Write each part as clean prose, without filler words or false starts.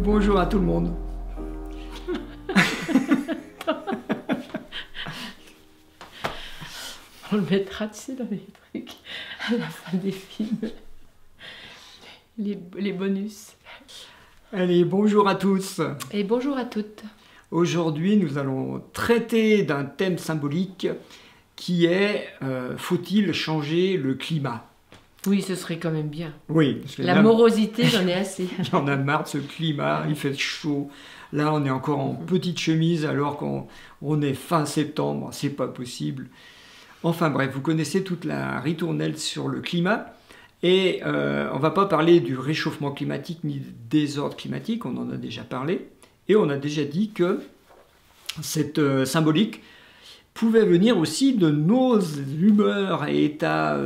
Bonjour à tout le monde. On le mettra, tu sais, dans les trucs, à la fin des films, les bonus. Allez, bonjour à tous. Et bonjour à toutes. Aujourd'hui, nous allons traiter d'un thème symbolique qui est faut-il changer le climat? Oui, ce serait quand même bien. Oui, parce que la morosité, j'en ai assez. Il y en a marre de ce climat, il fait chaud. Là, on est encore en petite chemise alors qu'on est fin septembre, c'est pas possible. Enfin bref, vous connaissez toute la ritournelle sur le climat. Et on ne va pas parler du réchauffement climatique ni du désordre climatique, on en a déjà parlé. Et on a déjà dit que cette symbolique pouvait venir aussi de nos humeurs et états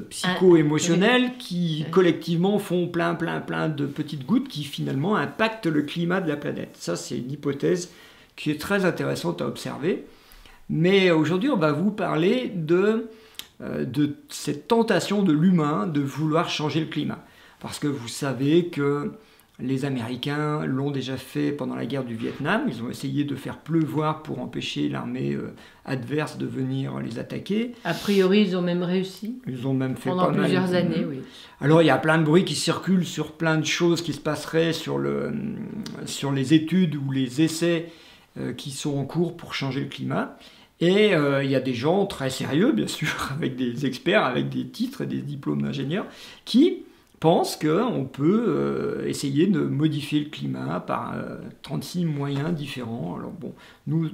psycho-émotionnels qui collectivement font plein de petites gouttes qui finalement impactent le climat de la planète. Ça, c'est une hypothèse qui est très intéressante à observer. Mais aujourd'hui, on va vous parler de cette tentation de l'humain de vouloir changer le climat. Parce que vous savez que les Américains l'ont déjà fait pendant la guerre du Vietnam. Ils ont essayé de faire pleuvoir pour empêcher l'armée adverse de venir les attaquer. A priori, ils ont même réussi. Ils ont même fait pendant plusieurs années, oui. Alors, il y a plein de bruits qui circulent sur plein de choses qui se passeraient sur les études ou les essais qui sont en cours pour changer le climat. Et il y a des gens très sérieux, bien sûr, avec des experts, avec des titres et des diplômes d'ingénieurs, qui pensent qu'on peut essayer de modifier le climat par 36 moyens différents. Alors bon, nous,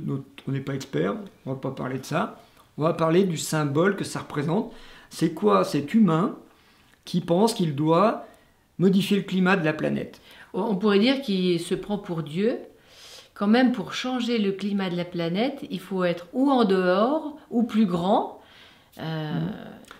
on n'est pas experts, on ne va pas parler de ça. On va parler du symbole que ça représente. C'est quoi cet humain qui pense qu'il doit modifier le climat de la planète? On pourrait dire qu'il se prend pour Dieu. Quand même, pour changer le climat de la planète, il faut être ou en dehors, ou plus grand,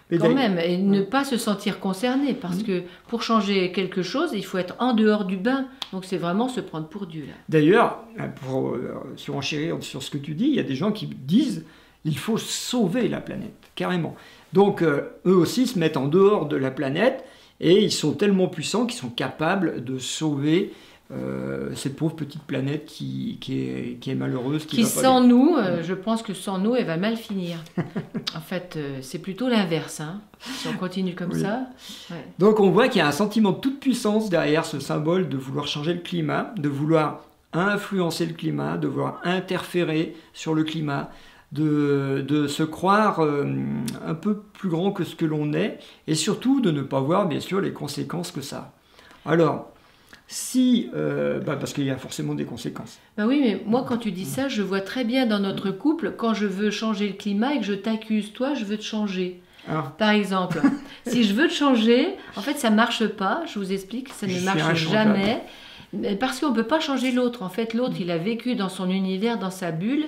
quand même, et ne pas se sentir concerné, parce que pour changer quelque chose, il faut être en dehors du bain. Donc c'est vraiment se prendre pour Dieu. D'ailleurs, pour surenchérir sur ce que tu dis, il y a des gens qui disent il faut sauver la planète, carrément. Donc eux aussi se mettent en dehors de la planète, et ils sont tellement puissants qu'ils sont capables de sauver cette pauvre petite planète qui est malheureuse. Qui sans nous, je pense que sans nous, elle va mal finir. En fait, c'est plutôt l'inverse. Hein. Si on continue comme ça. Ouais. Donc on voit qu'il y a un sentiment de toute puissance derrière ce symbole de vouloir changer le climat, de vouloir influencer le climat, de vouloir interférer sur le climat, de se croire un peu plus grand que ce que l'on est, et surtout de ne pas voir bien sûr les conséquences que ça a. Alors, parce qu'il y a forcément des conséquences. Ben oui, mais moi, quand tu dis ça, je vois très bien dans notre couple, quand je veux changer le climat et que je t'accuse, toi, je veux te changer. Ah. Par exemple, si je veux te changer, en fait, ça ne marche pas, je vous explique, ça ne marche jamais, parce qu'on ne peut pas changer l'autre. En fait, l'autre, il a vécu dans son univers, dans sa bulle,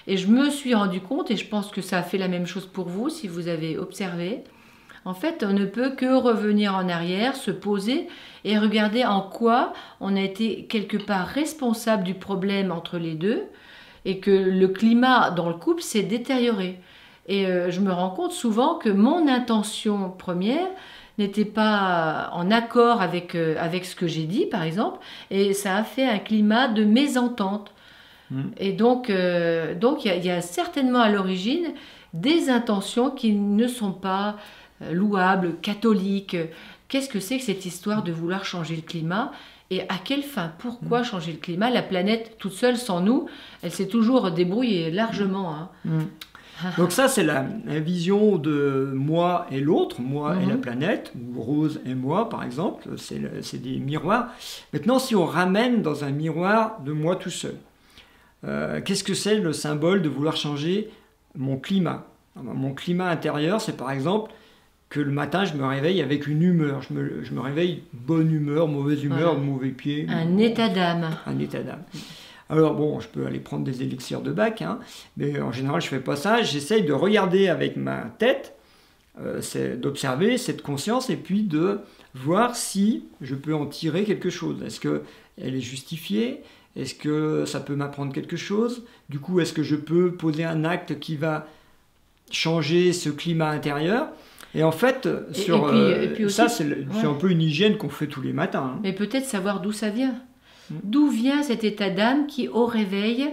et je me suis rendu compte, et je pense que ça a fait la même chose pour vous, si vous avez observé. En fait, on ne peut que revenir en arrière, se poser et regarder en quoi on a été quelque part responsable du problème entre les deux et que le climat dans le couple s'est détérioré. Et je me rends compte souvent que mon intention première n'était pas en accord avec ce que j'ai dit, par exemple, et ça a fait un climat de mésentente. Et donc, il y a certainement à l'origine des intentions qui ne sont pas louable, catholique. Qu'est-ce que c'est que cette histoire de vouloir changer le climat? Et à quelle fin? Pourquoi changer le climat? La planète, toute seule, sans nous, elle s'est toujours débrouillée largement. Hein. Donc ça, c'est la vision de moi et l'autre, moi et la planète, ou Rose et moi, par exemple. C'est des miroirs. Maintenant, si on ramène dans un miroir de moi tout seul, qu'est-ce que c'est le symbole de vouloir changer mon climat? Mon climat intérieur, c'est par exemple que le matin, je me réveille avec une humeur. Je me réveille bonne humeur, mauvaise humeur, voilà. Mauvais pied. Un état d'âme. Un état d'âme. Alors bon, je peux aller prendre des élixirs de Bach, hein, mais en général, je ne fais pas ça. J'essaye de regarder avec ma tête, d'observer cette conscience et puis de voir si je peux en tirer quelque chose. Est-ce qu'elle est justifiée? Est-ce que ça peut m'apprendre quelque chose? Du coup, est-ce que je peux poser un acte qui va changer ce climat intérieur? Et en fait, puis aussi, ça, c'est un peu une hygiène qu'on fait tous les matins. Hein. Mais peut-être savoir d'où ça vient. D'où vient cet état d'âme qui, au réveil,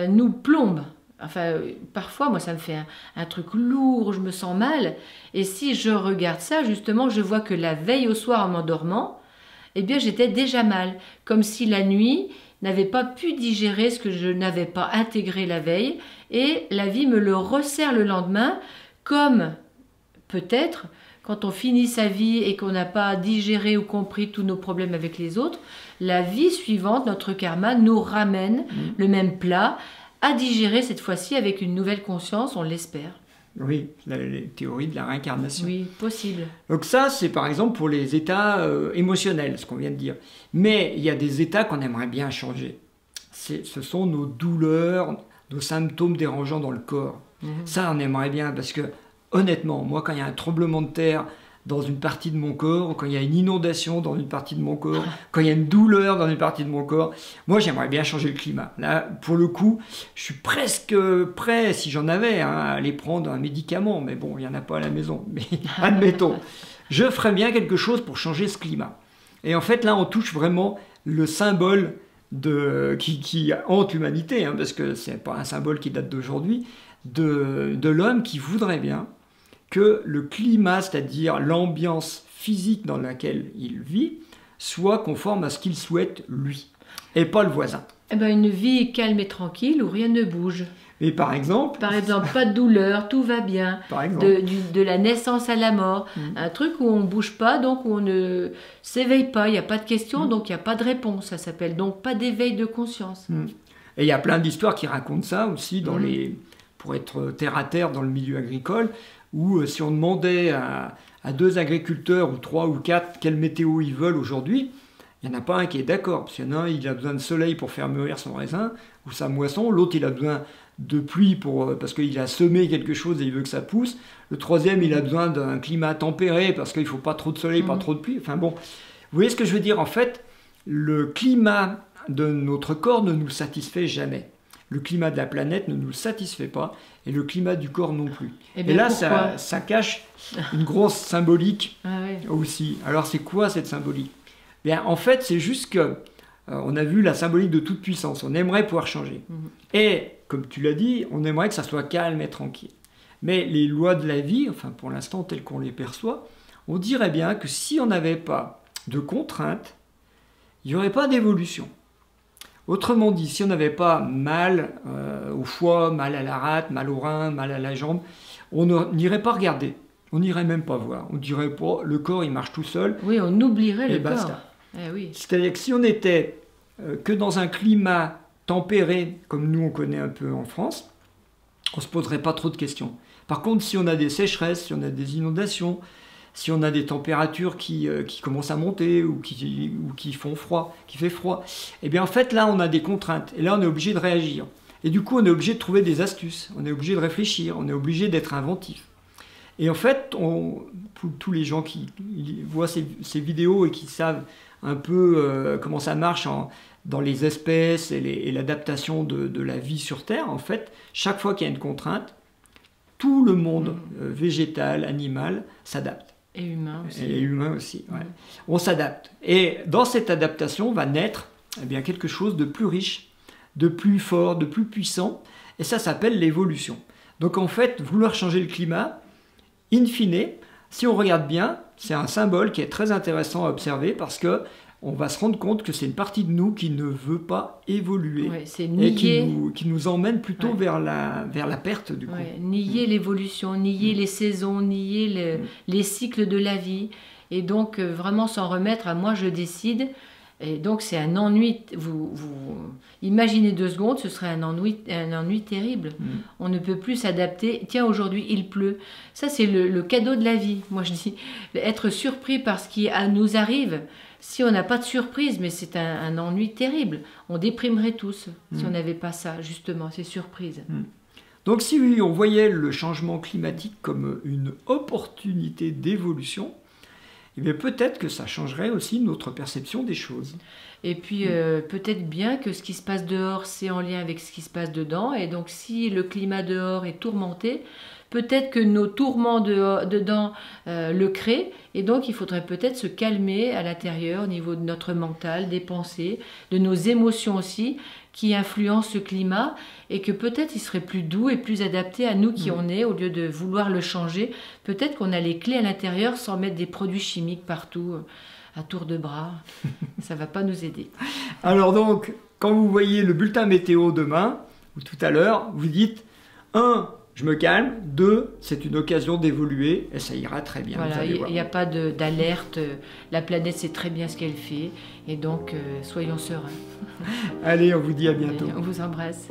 nous plombe? Enfin, parfois, moi, ça me fait un truc lourd, je me sens mal. Et si je regarde ça, justement, je vois que la veille au soir, en m'endormant, eh bien, j'étais déjà mal. Comme si la nuit n'avait pas pu digérer ce que je n'avais pas intégré la veille. Et la vie me le resserre le lendemain, comme peut-être quand on finit sa vie et qu'on n'a pas digéré ou compris tous nos problèmes avec les autres, la vie suivante, notre karma, nous ramène le même plat à digérer cette fois-ci avec une nouvelle conscience, on l'espère. Oui, la théorie de la réincarnation. Oui, possible. Donc ça, c'est par exemple pour les états émotionnels, ce qu'on vient de dire. Mais il y a des états qu'on aimerait bien changer. Ce sont nos douleurs, nos symptômes dérangeants dans le corps. Ça, on aimerait bien parce que, honnêtement, moi, quand il y a un tremblement de terre dans une partie de mon corps, quand il y a une inondation dans une partie de mon corps, quand il y a une douleur dans une partie de mon corps, moi j'aimerais bien changer le climat. Là, pour le coup, je suis presque prêt, si j'en avais, à aller prendre un médicament, mais bon, il n'y en a pas à la maison, mais admettons, je ferais bien quelque chose pour changer ce climat. Et en fait, là, on touche vraiment le symbole qui hante l'humanité, parce que ce n'est pas un symbole qui date d'aujourd'hui, de l'homme qui voudrait bien que le climat, c'est-à-dire l'ambiance physique dans laquelle il vit, soit conforme à ce qu'il souhaite lui, et pas le voisin. Eh ben, une vie calme et tranquille où rien ne bouge. Et par exemple, pas de douleur, tout va bien, de la naissance à la mort, un truc où on ne bouge pas, donc où on ne s'éveille pas, il n'y a pas de question, donc il n'y a pas de réponse, ça s'appelle donc pas d'éveil de conscience. Et il y a plein d'histoires qui racontent ça aussi, pour être terre à terre dans le milieu agricole, où si on demandait à 2 agriculteurs, ou 3 ou 4, quelle météo ils veulent aujourd'hui, il n'y en a pas un qui est d'accord. Parce qu'il y en a un, il a besoin de soleil pour faire mûrir son raisin, ou sa moisson. L'autre, il a besoin de pluie parce qu'il a semé quelque chose et il veut que ça pousse. Le troisième, il a besoin d'un climat tempéré, parce qu'il ne faut pas trop de soleil, pas trop de pluie. Enfin bon, vous voyez ce que je veux dire? En fait, le climat de notre corps ne nous satisfait jamais. Le climat de la planète ne nous satisfait pas, et le climat du corps non plus. Et là, ça cache une grosse symbolique aussi. Alors, c'est quoi cette symbolique? Bien, en fait, c'est juste que on a vu la symbolique de toute puissance. On aimerait pouvoir changer. Et, comme tu l'as dit, on aimerait que ça soit calme et tranquille. Mais les lois de la vie, enfin pour l'instant telles qu'on les perçoit, on dirait bien que si on n'avait pas de contraintes, il n'y aurait pas d'évolution. Autrement dit, si on n'avait pas mal au foie, mal à la rate, mal au rein, mal à la jambe, on n'irait pas regarder, on n'irait même pas voir. On dirait pas, le corps il marche tout seul. Oui, on oublierait le basta. corps. Oui. C'est-à-dire que si on n'était que dans un climat tempéré, comme nous on connaît un peu en France, on ne se poserait pas trop de questions. Par contre, si on a des sécheresses, si on a des inondations, si on a des températures qui commencent à monter ou qui font froid, qui fait froid, et bien en fait là on a des contraintes et là on est obligé de réagir. Et du coup on est obligé de trouver des astuces, on est obligé de réfléchir, on est obligé d'être inventif. Et en fait, pour tous les gens qui voient ces vidéos et qui savent un peu comment ça marche dans les espèces et l'adaptation de la vie sur Terre, en fait, chaque fois qu'il y a une contrainte, tout le monde végétal, animal s'adapte. Et humain aussi. Et humain aussi, ouais. On s'adapte. Et dans cette adaptation va naître bien, quelque chose de plus riche, de plus fort, de plus puissant. Et ça s'appelle l'évolution. Donc en fait, vouloir changer le climat, in fine, si on regarde bien, c'est un symbole qui est très intéressant à observer parce que on va se rendre compte que c'est une partie de nous qui ne veut pas évoluer et qui nous emmène plutôt vers la perte du coup. Nier l'évolution, nier les saisons, nier les cycles de la vie et donc vraiment s'en remettre à moi je décide. Et donc c'est un ennui, vous imaginez 2 secondes, ce serait un ennui terrible. On ne peut plus s'adapter. Tiens, aujourd'hui il pleut. Ça c'est le cadeau de la vie. Moi je dis, être surpris par ce qui nous arrive, si on n'a pas de surprise, mais c'est un ennui terrible. On déprimerait tous si on n'avait pas ça, justement, ces surprises. Donc si on voyait le changement climatique comme une opportunité d'évolution, eh bien peut-être que ça changerait aussi notre perception des choses. Et puis peut-être bien que ce qui se passe dehors, c'est en lien avec ce qui se passe dedans. Et donc si le climat dehors est tourmenté, peut-être que nos tourments dedans le créent, et donc il faudrait peut-être se calmer à l'intérieur au niveau de notre mental, des pensées, de nos émotions aussi, qui influencent ce climat, et que peut-être il serait plus doux et plus adapté à nous qui on est, au lieu de vouloir le changer. Peut-être qu'on a les clés à l'intérieur sans mettre des produits chimiques partout, à tour de bras. Ça ne va pas nous aider. Alors donc, quand vous voyez le bulletin météo demain, ou tout à l'heure, vous dites 1, je me calme, 2, c'est une occasion d'évoluer, et ça ira très bien. Voilà, il n'y a pas d'alerte, la planète sait très bien ce qu'elle fait, et donc soyons sereins. Allez, on vous dit à bientôt. Allez, on vous embrasse.